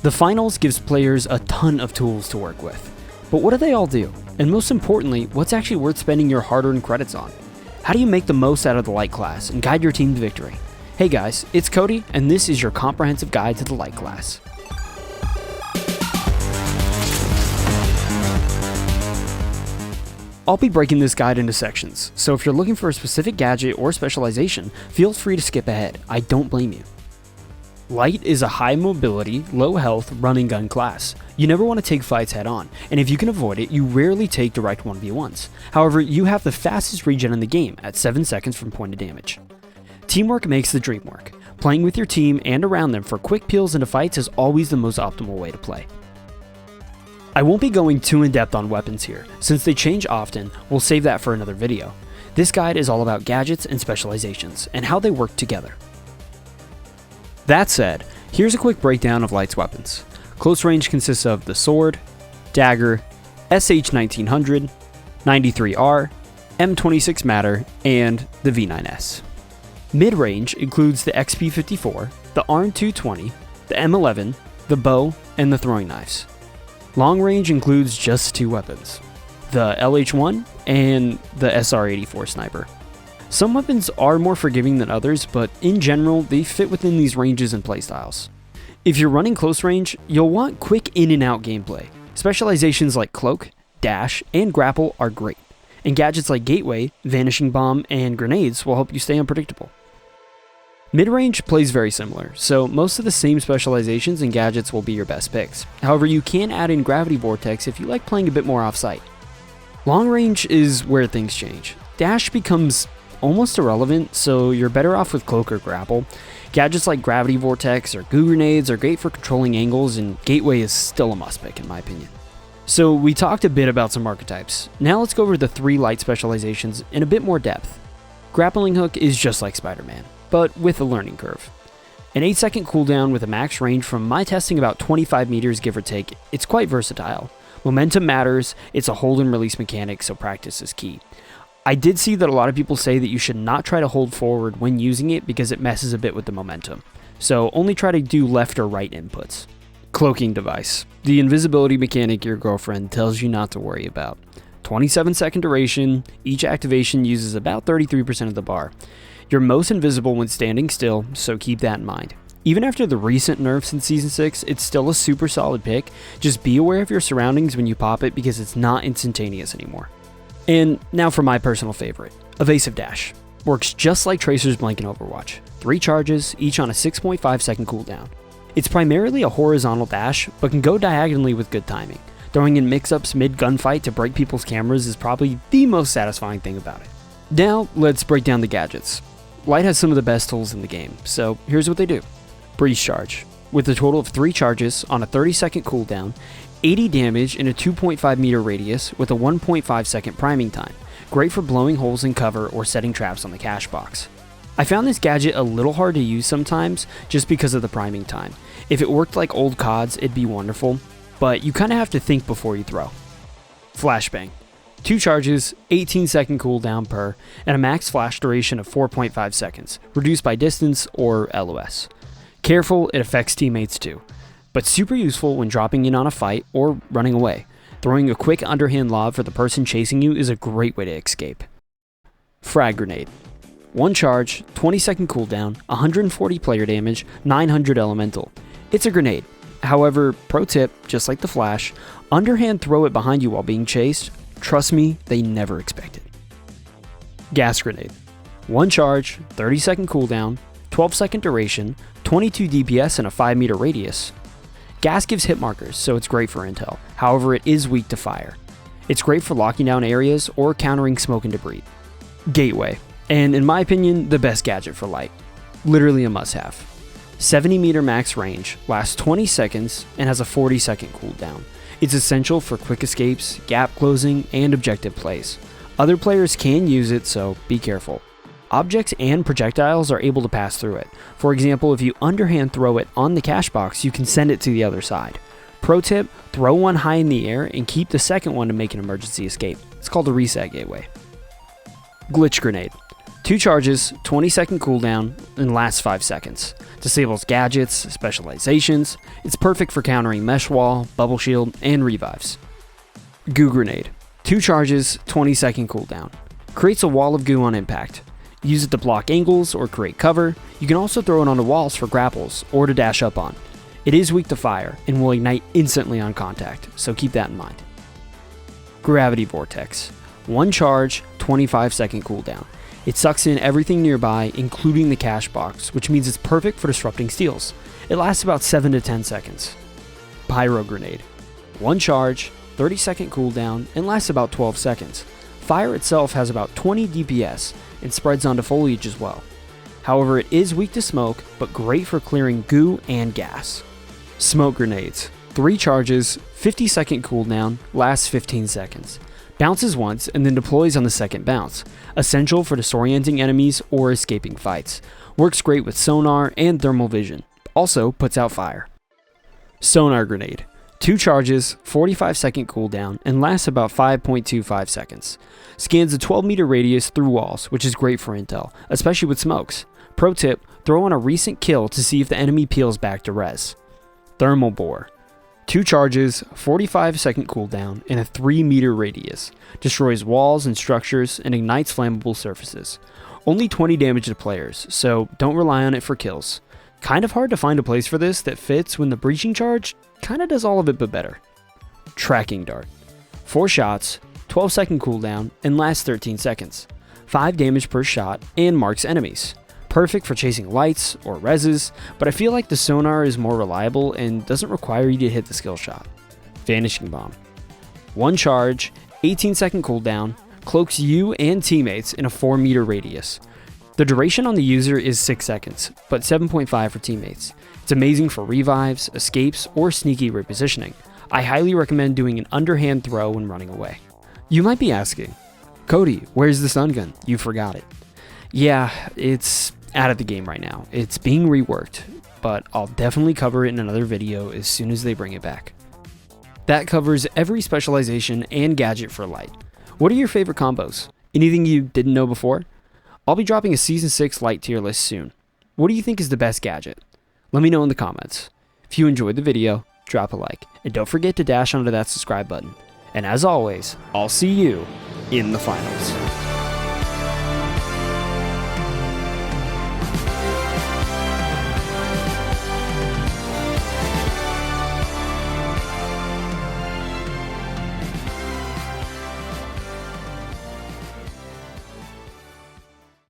The finals gives players a ton of tools to work with. But what do they all do? And most importantly, what's actually worth spending your hard-earned credits on? How do you make the most out of the light class and guide your team to victory? Hey guys, it's Cody, and this is your comprehensive guide to the light class. I'll be breaking this guide into sections, so if you're looking for a specific gadget or specialization, feel free to skip ahead. I don't blame you. Light is a high mobility, low health running gun class. You never want to take fights head on, and if you can avoid it, you rarely take direct 1v1s. However, you have the fastest regen in the game at 7 seconds from point of damage. Teamwork makes the dream work. Playing with your team and around them for quick peels into fights is always the most optimal way to play. I won't be going too in depth on weapons here, since they change often. We'll save that for another video. This guide is all about gadgets and specializations, and how they work together. That said, here's a quick breakdown of Light's weapons. Close range consists of the Sword, Dagger, SH-1900, 93R, M26 Matter, and the V9S. Mid-range includes the XP54, the ARM220, the M11, the bow, and the throwing knives. Long range includes just two weapons, the LH1 and the SR84 sniper. Some weapons are more forgiving than others, but in general, they fit within these ranges and playstyles. If you're running close range, you'll want quick in and out gameplay. Specializations like Cloak, Dash, and Grapple are great, and gadgets like Gateway, Vanishing Bomb, and Grenades will help you stay unpredictable. Mid-range plays very similar, so most of the same specializations and gadgets will be your best picks. However, you can add in Gravity Vortex if you like playing a bit more off-site. Long range is where things change. Dash becomes almost irrelevant, so you're better off with Cloak or Grapple. Gadgets like Gravity Vortex or Goo Grenades are great for controlling angles, and Gateway is still a must-pick in my opinion. So we talked a bit about some archetypes. Now let's go over the 3 light specializations in a bit more depth. Grappling Hook is just like Spider-Man, but with a learning curve. An 8-second cooldown with a max range from my testing about 25 meters give or take. It's quite versatile. Momentum matters, it's a hold and release mechanic, so practice is key. I did see that a lot of people say that you should not try to hold forward when using it because it messes a bit with the momentum. So only try to do left or right inputs. Cloaking device. The invisibility mechanic your girlfriend tells you not to worry about. 27-second duration, each activation uses about 33% of the bar. You're most invisible when standing still, so keep that in mind. Even after the recent nerfs in Season 6, it's still a super solid pick. Just be aware of your surroundings when you pop it because it's not instantaneous anymore. And now for my personal favorite, Evasive Dash. Works just like Tracer's Blink in Overwatch. 3 charges, each on a 6.5 second cooldown. It's primarily a horizontal dash, but can go diagonally with good timing. Throwing in mix-ups mid-gunfight to break people's cameras is probably the most satisfying thing about it. Now, let's break down the gadgets. Light has some of the best tools in the game, so here's what they do. Breeze Charge. With a total of 3 charges on a 30-second cooldown, 80 damage in a 2.5 meter radius with a 1.5 second priming time. Great for blowing holes in cover or setting traps on the cash box. I found this gadget a little hard to use sometimes just because of the priming time. If it worked like old CODs, it'd be wonderful, but you kinda have to think before you throw. Flashbang. 2 charges, 18-second cooldown per, and a max flash duration of 4.5 seconds, reduced by distance or LOS. Careful, it affects teammates too, but super useful when dropping in on a fight or running away. Throwing a quick underhand lob for the person chasing you is a great way to escape. Frag Grenade. 1 charge, 20-second cooldown, 140 player damage, 900 elemental. It's a grenade. However, pro tip, just like the flash, underhand throw it behind you while being chased. Trust me, they never expect it. Gas Grenade. 1 charge, 30-second cooldown, 12-second duration, 22 DPS and a 5 meter radius. Gas gives hit markers, so it's great for intel. However, it is weak to fire. It's great for locking down areas or countering smoke and debris. Gateway. And in my opinion, the best gadget for light. Literally a must-have. 70 meter max range, lasts 20 seconds, and has a 40-second cooldown. It's essential for quick escapes, gap closing, and objective plays. Other players can use it, so be careful. Objects and projectiles are able to pass through it. For example, if you underhand throw it on the cash box, you can send it to the other side. Pro tip, throw one high in the air and keep the second one to make an emergency escape. It's called a reset gateway. Glitch Grenade. 2 charges, 20-second cooldown, and lasts 5 seconds. Disables gadgets, specializations. It's perfect for countering mesh wall, bubble shield, and revives. Goo grenade. 2 charges, 20-second cooldown. Creates a wall of goo on impact. Use it to block angles or create cover. You can also throw it onto walls for grapples or to dash up on. It is weak to fire and will ignite instantly on contact, so keep that in mind. Gravity Vortex. 1 charge, 25-second cooldown. It sucks in everything nearby, including the cash box, which means it's perfect for disrupting steals. It lasts about 7 to 10 seconds. Pyro Grenade. 1 charge, 30-second cooldown, and lasts about 12 seconds. Fire itself has about 20 DPS and spreads onto foliage as well. However, it is weak to smoke, but great for clearing goo and gas. Smoke Grenades. 3 charges, 50-second cooldown, lasts 15 seconds. Bounces once and then deploys on the second bounce. Essential for disorienting enemies or escaping fights. Works great with sonar and thermal vision. Also puts out fire. Sonar Grenade. 2 charges, 45-second cooldown, and lasts about 5.25 seconds. Scans a 12-meter radius through walls, which is great for intel, especially with smokes. Pro tip, throw on a recent kill to see if the enemy peels back to res. Thermal Bore. 2 charges, 45-second cooldown, and a 3-meter radius. Destroys walls and structures and ignites flammable surfaces. Only 20 damage to players, so don't rely on it for kills. Kind of hard to find a place for this that fits when the breaching charge kinda does all of it but better. Tracking Dart. 4 shots, 12-second cooldown, and lasts 13 seconds. 5 damage per shot and marks enemies. Perfect for chasing lights or reses, but I feel like the sonar is more reliable and doesn't require you to hit the skill shot. Vanishing Bomb. 1 charge, 18-second cooldown, cloaks you and teammates in a 4-meter radius. The duration on the user is 6 seconds, but 7.5 for teammates. It's amazing for revives, escapes, or sneaky repositioning. I highly recommend doing an underhand throw when running away. You might be asking, Cody, where's the stun gun? You forgot it. Yeah, it's out of the game right now. It's being reworked, but I'll definitely cover it in another video as soon as they bring it back. That covers every specialization and gadget for Light. What are your favorite combos? Anything you didn't know before? I'll be dropping a Season 6 Light tier list soon. What do you think is the best gadget? Let me know in the comments. If you enjoyed the video, drop a like, and don't forget to dash onto that subscribe button. And as always, I'll see you in the finals.